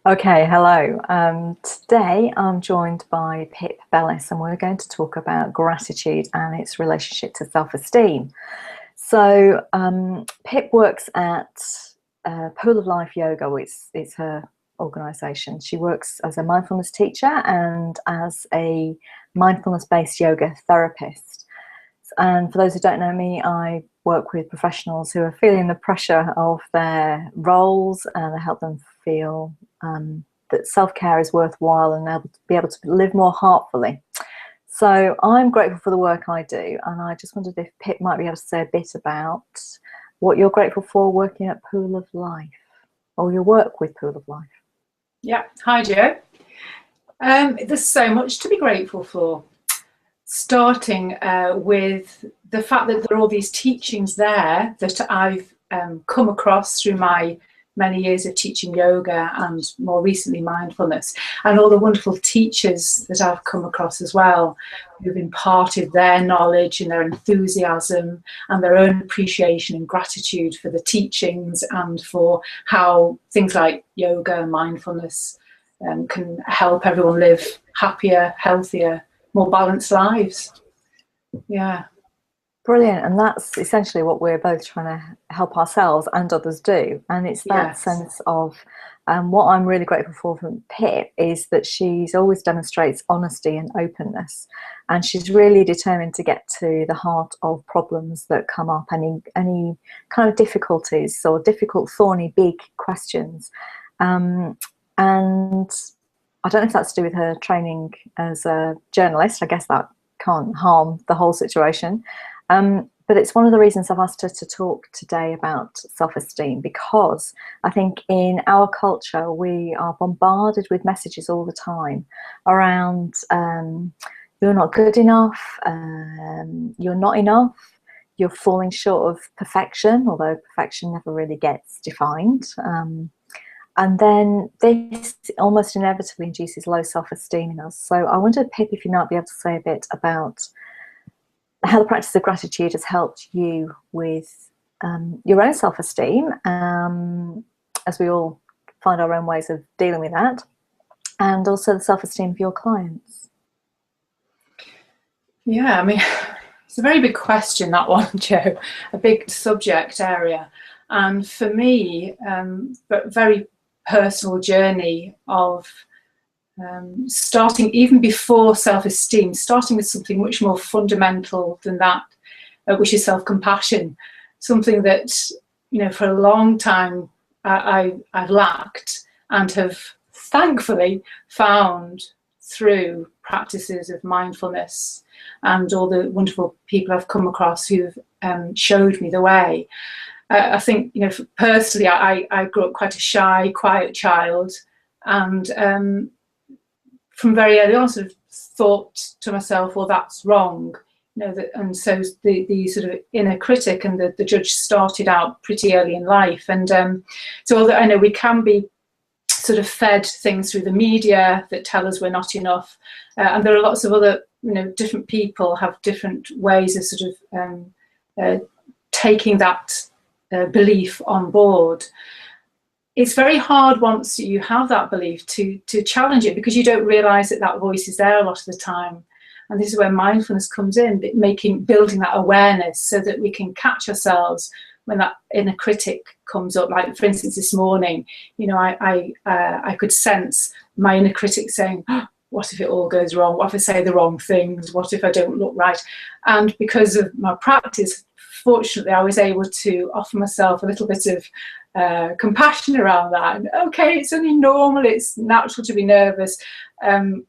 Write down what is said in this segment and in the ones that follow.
Okay, hello. Today I'm joined by Pip Bellis, and we're going to talk about gratitude and its relationship to self-esteem. Pip works at Pool of Life Yoga. It's her organisation. She works as a mindfulness teacher and as a mindfulness-based yoga therapist. And for those who don't know me, I work with professionals who are feeling the pressure of their roles, and I help them feel that self-care is worthwhile and they'll be able to live more heartfully. So I'm grateful for the work I do, and I just wondered if Pip might be able to say a bit about what you're grateful for working at Pool of Life, or your work with Pool of Life. Yeah, hi Jo. There's so much to be grateful for. Starting with the fact that there are all these teachings there that I've come across through my many years of teaching yoga and more recently mindfulness, and all the wonderful teachers that I've come across as well, who've imparted their knowledge and their enthusiasm and their own appreciation and gratitude for the teachings and for how things like yoga and mindfulness can help everyone live happier, healthier, more balanced lives. Yeah. Brilliant. And that's essentially what we're both trying to help ourselves and others do. And it's that sense of what I'm really grateful for from Pip is that she's always demonstrates honesty and openness. And she's really determined to get to the heart of problems that come up, any kind of difficulties or difficult, thorny, big questions. And I don't know if that's to do with her training as a journalist. I guess that can't harm the whole situation. But it's one of the reasons I've asked her to talk today about self-esteem, because I think in our culture we are bombarded with messages all the time around you're not good enough, you're not enough, you're falling short of perfection, although perfection never really gets defined. And then this almost inevitably induces low self-esteem in us. So I wondered, Pip, if you might be able to say a bit about how the practice of gratitude has helped you with your own self-esteem, as we all find our own ways of dealing with that, and also the self-esteem of your clients. Yeah, I mean, it's a very big question, that one, Jo, a big subject area. And for me, but very personal journey of starting even before self-esteem, starting with something much more fundamental than that, which is self-compassion, something that, you know, for a long time I've lacked and have thankfully found through practices of mindfulness and all the wonderful people I've come across who've showed me the way. I think, you know, personally, I grew up quite a shy, quiet child, and from very early on sort of thought to myself, well, that's wrong, you know, and so the sort of inner critic and the judge started out pretty early in life. And so although I know we can be sort of fed things through the media that tell us we're not enough, and there are lots of other, you know, different people have different ways of sort of taking that belief on board. It's very hard once you have that belief to challenge it, because you don't realize that that voice is there a lot of the time. And this is where mindfulness comes in, building that awareness so that we can catch ourselves when that inner critic comes up. Like, for instance, this morning, you know, I could sense my inner critic saying, oh, what if it all goes wrong? What if I say the wrong things? What if I don't look right? And because of my practice, fortunately, I was able to offer myself a little bit of compassion around that. And okay, it's only normal, it's natural to be nervous, and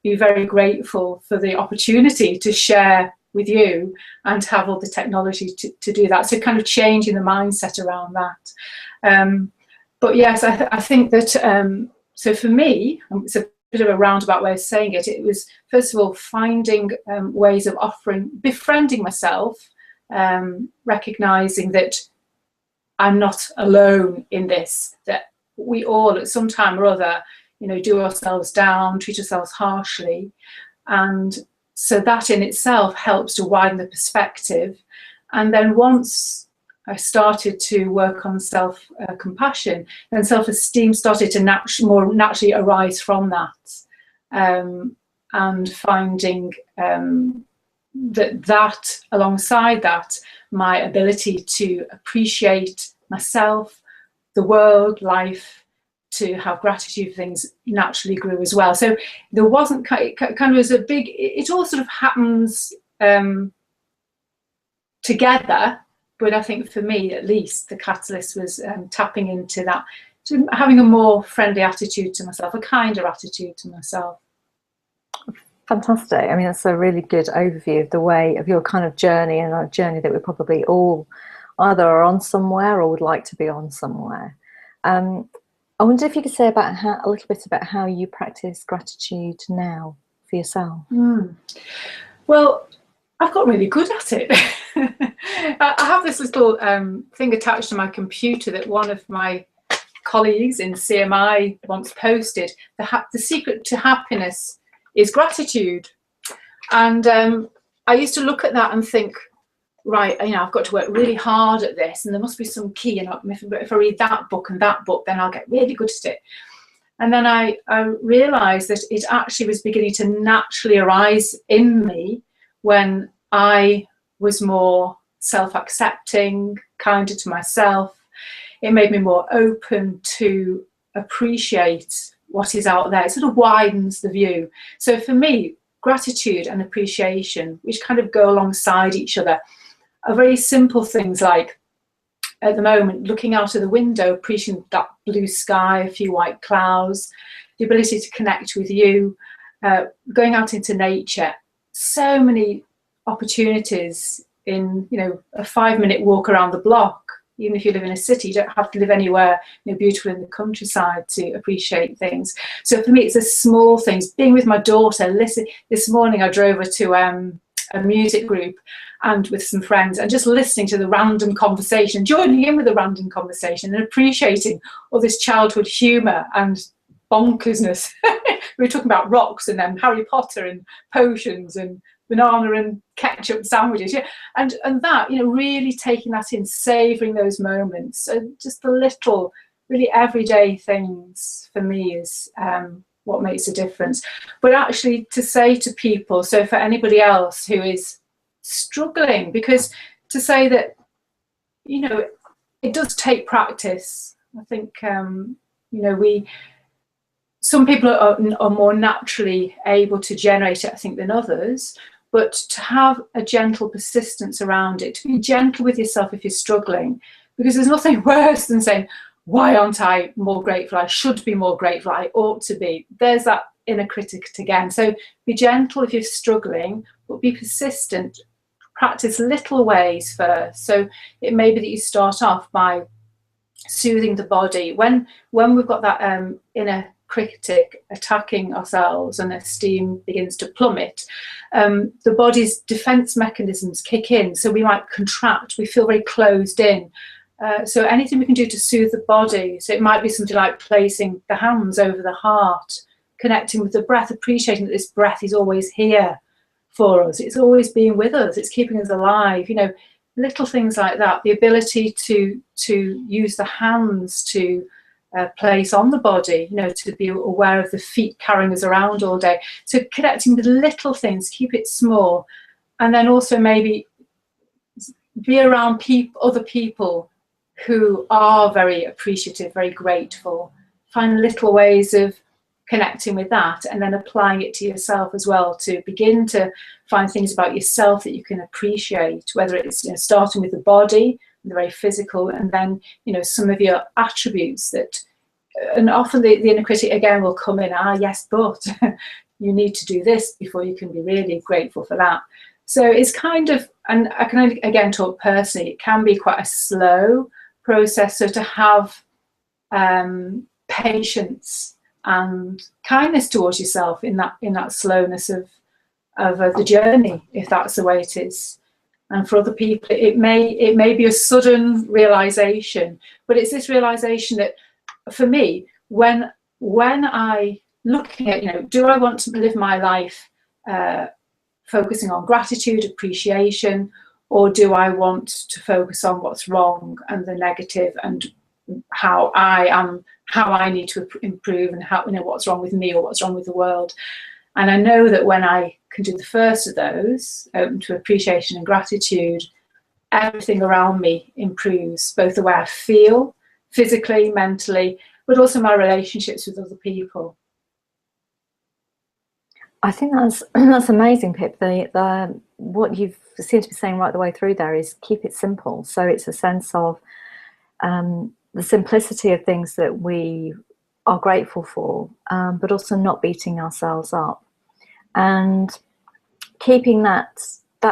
be very grateful for the opportunity to share with you and to have all the technology to do that. So kind of changing the mindset around that. But yes, I think that, so for me, it's a bit of a roundabout way of saying it, it was first of all finding ways of befriending myself, recognizing that I'm not alone in this, that we all at some time or other, you know, do ourselves down, treat ourselves harshly. And so that in itself helps to widen the perspective. And then once I started to work on self-compassion, and self-esteem started to more naturally arise from that, and finding that alongside that, my ability to appreciate myself, the world, life, to have gratitude for things naturally grew as well. So there wasn't kind of was a big, it all sort of happens together. But I think for me, at least, the catalyst was tapping into that, to having a more friendly attitude to myself, a kinder attitude to myself. Fantastic. I mean, that's a really good overview of the way of your kind of journey, and a journey that we probably all either are on somewhere or would like to be on somewhere. I wonder if you could say about a little bit about how you practice gratitude now for yourself. Well, I've got really good at it. I have this little thing attached to my computer that one of my colleagues in CMI once posted. The secret to happiness is gratitude. And I used to look at that and think, right, I've got to work really hard at this, and there must be some key, if I read that book and that book, then I'll get really good at it. And then I realized that it actually was beginning to naturally arise in me when I was more self-accepting, kinder to myself. It made me more open to appreciate what is out there. It sort of widens the view. So for me, gratitude and appreciation, which kind of go alongside each other, are very simple things like, at the moment, looking out of the window, appreciating that blue sky, a few white clouds, the ability to connect with you, going out into nature. So many opportunities in, a 5-minute walk around the block. Even if you live in a city, you don't have to live anywhere beautiful in the countryside to appreciate things. So for me, it's the small things. Being with my daughter, listen. This morning I drove her to a music group and with some friends, and just listening to the random conversation, joining in with the random conversation and appreciating all this childhood humour and bonkersness. We were talking about rocks and then Harry Potter and potions and banana and ketchup sandwiches, and that, really taking that in, savouring those moments. So just the little, really everyday things for me is what makes a difference. But actually, to say to people, so for anybody else who is struggling, because to say that, it does take practice. I think, some people are more naturally able to generate it, I think, than others. But to have a gentle persistence around it, to be gentle with yourself if you're struggling, because there's nothing worse than saying, why aren't I more grateful? I should be more grateful. I ought to be. There's that inner critic again. So be gentle if you're struggling, but be persistent. Practice little ways first. So it may be that you start off by soothing the body. When we've got that inner critic attacking ourselves and esteem begins to plummet, the body's defense mechanisms kick in. So we might contract, we feel very closed in. So anything we can do to soothe the body. So it might be something like placing the hands over the heart, connecting with the breath, appreciating that this breath is always here for us. It's always being with us. It's keeping us alive. Little things like that. The ability to use the hands to place on the body, to be aware of the feet carrying us around all day. So connecting with little things, keep it small, and then also maybe be around other people who are very appreciative, very grateful. Find little ways of connecting with that, and then applying it to yourself as well, to begin to find things about yourself that you can appreciate, whether it's starting with the body, the very physical, and then some of your attributes that, and often the inner critic again will come in, yes, but you need to do this before you can be really grateful for that. So it's kind of, and I can only again talk personally, it can be quite a slow process. So to have patience and kindness towards yourself in that slowness of the journey, if that's the way it is. And for other people, it may be a sudden realization, but it's this realization that, for me, when I looking at, do I want to live my life focusing on gratitude, appreciation, or do I want to focus on what's wrong and the negative and how I need to improve, and how, what's wrong with me or what's wrong with the world. And I know that when I can do the first of those, open to appreciation and gratitude, everything around me improves, both the way I feel physically, mentally, but also my relationships with other people. I think that's amazing, Pip. What you've seemed to be saying right the way through there is keep it simple. So it's a sense of the simplicity of things that we are grateful for, but also not beating ourselves up, and keeping that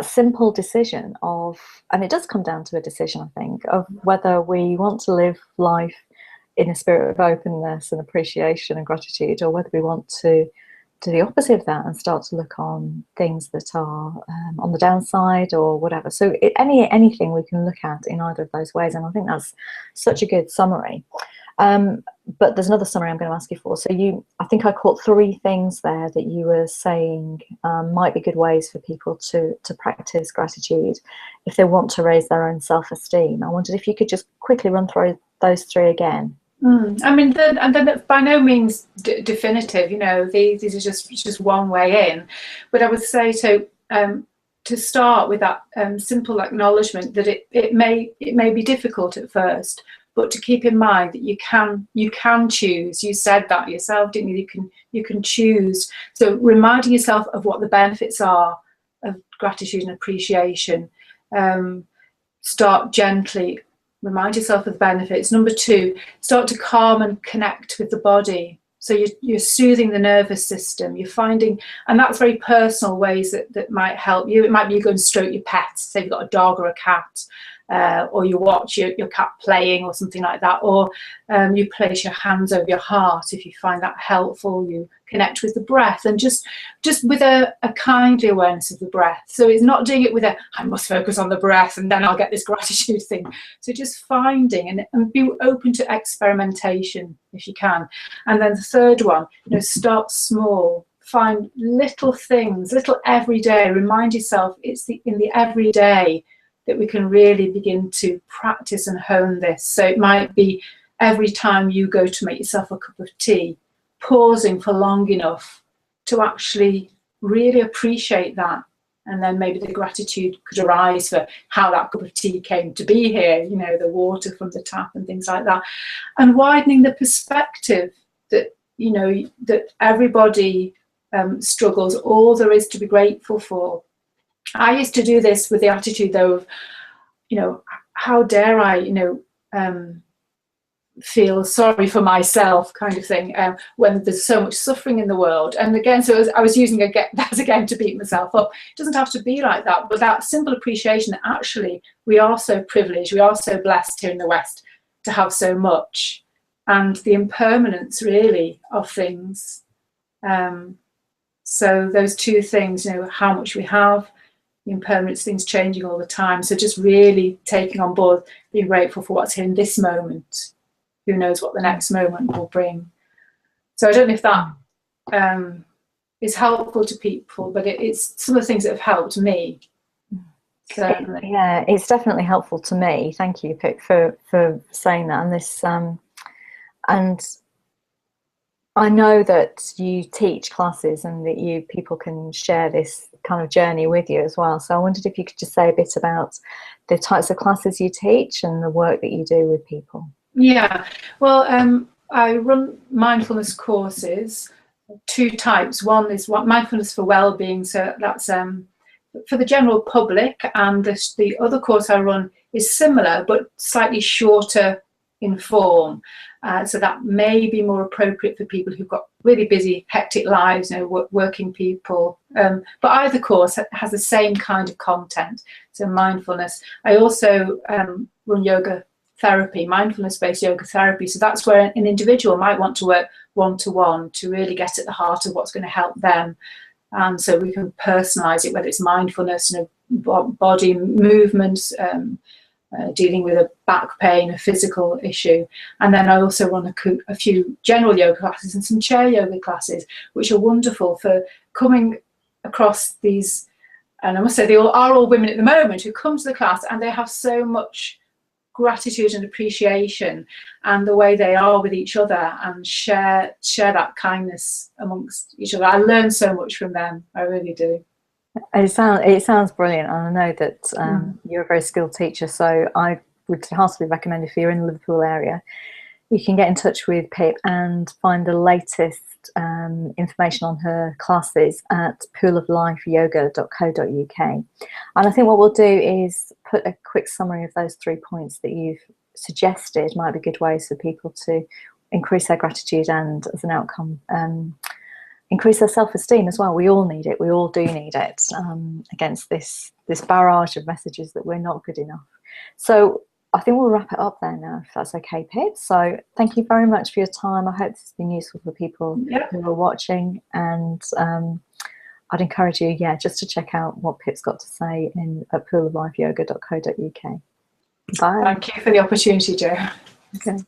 simple decision of, and it does come down to a decision, I think, of whether we want to live life in a spirit of openness and appreciation and gratitude, or whether we want to do the opposite of that and start to look on things that are on the downside or whatever. So anything we can look at in either of those ways, and I think that's such a good summary. But there's another summary I'm going to ask you for. So I think I caught 3 things there that you were saying might be good ways for people to practice gratitude if they want to raise their own self-esteem. I wondered if you could just quickly run through those 3 again. I mean, then by no means definitive. These are just one way in. But I would say to start with that simple acknowledgement that it may be difficult at first, but to keep in mind that you can choose. You said that yourself, didn't you? You can choose. So reminding yourself of what the benefits are of gratitude and appreciation. Start gently. Remind yourself of the benefits. Number 2, start to calm and connect with the body. So you're soothing the nervous system. You're finding, and that's very personal ways that might help you. It might be you go and stroke your pet. Say you've got a dog or a cat, or you watch your cat playing or something like that, or you place your hands over your heart if you find that helpful. You connect with the breath, and just with a kindly awareness of the breath. So it's not doing it with I must focus on the breath and then I'll get this gratitude thing. So just finding and be open to experimentation if you can. And then the third one, start small. Find little things, little everyday. Remind yourself it's in the everyday that we can really begin to practice and hone this. So it might be every time you go to make yourself a cup of tea, pausing for long enough to actually really appreciate that. And then maybe the gratitude could arise for how that cup of tea came to be here, the water from the tap and things like that. And widening the perspective that, that everybody struggles, all there is to be grateful for. I used to do this with the attitude, though, of, how dare I, feel sorry for myself, kind of thing, when there's so much suffering in the world. And again, so I was using that again to beat myself up. It doesn't have to be like that, but that simple appreciation that actually we are so privileged, we are so blessed here in the West to have so much, and the impermanence really of things. So those 2 things, how much we have, the impermanence, things changing all the time. So just really taking on board, being grateful for what's here in this moment. Who knows what the next moment will bring. So I don't know if that is helpful to people, but it's some of the things that have helped me. Certainly. Yeah, it's definitely helpful to me. Thank you, Pip, for saying that. And this, and I know that you teach classes and that people can share this kind of journey with you as well. So I wondered if you could just say a bit about the types of classes you teach and the work that you do with people. Yeah, well, I run mindfulness courses, 2 types. One is mindfulness for well-being, so that's for the general public, and the other course I run is similar but slightly shorter in form. So that may be more appropriate for people who've got really busy, hectic lives, working people. But either course has the same kind of content. So mindfulness. I also run yoga therapy, mindfulness-based yoga therapy. So that's where an individual might want to work one-to-one to really get at the heart of what's going to help them. And so we can personalize it, whether it's mindfulness, body movements, dealing with a back pain, a physical issue. And then I also run a few general yoga classes and some chair yoga classes, which are wonderful for coming across these And I must say, they are all women at the moment who come to the class, and they have so much gratitude and appreciation, and the way they are with each other and share that kindness amongst each other. I learn so much from them. I really do. It sounds brilliant, and I know that you're a very skilled teacher, so I would heartily recommend, if you're in the Liverpool area, you can get in touch with Pip and find the latest information on her classes at pooloflifeyoga.co.uk. And I think what we'll do is put a quick summary of those 3 points that you've suggested might be good ways for people to increase their gratitude and, as an outcome, increase their self-esteem as well. We all need it. We all do need it against this barrage of messages that we're not good enough. So I think we'll wrap it up there now, if that's okay, Pip. So thank you very much for your time. I hope this has been useful for people who are watching, and I'd encourage you, just to check out what Pip's got to say at pooloflifeyoga.co.uk. Bye. Thank you for the opportunity, Jo. Okay.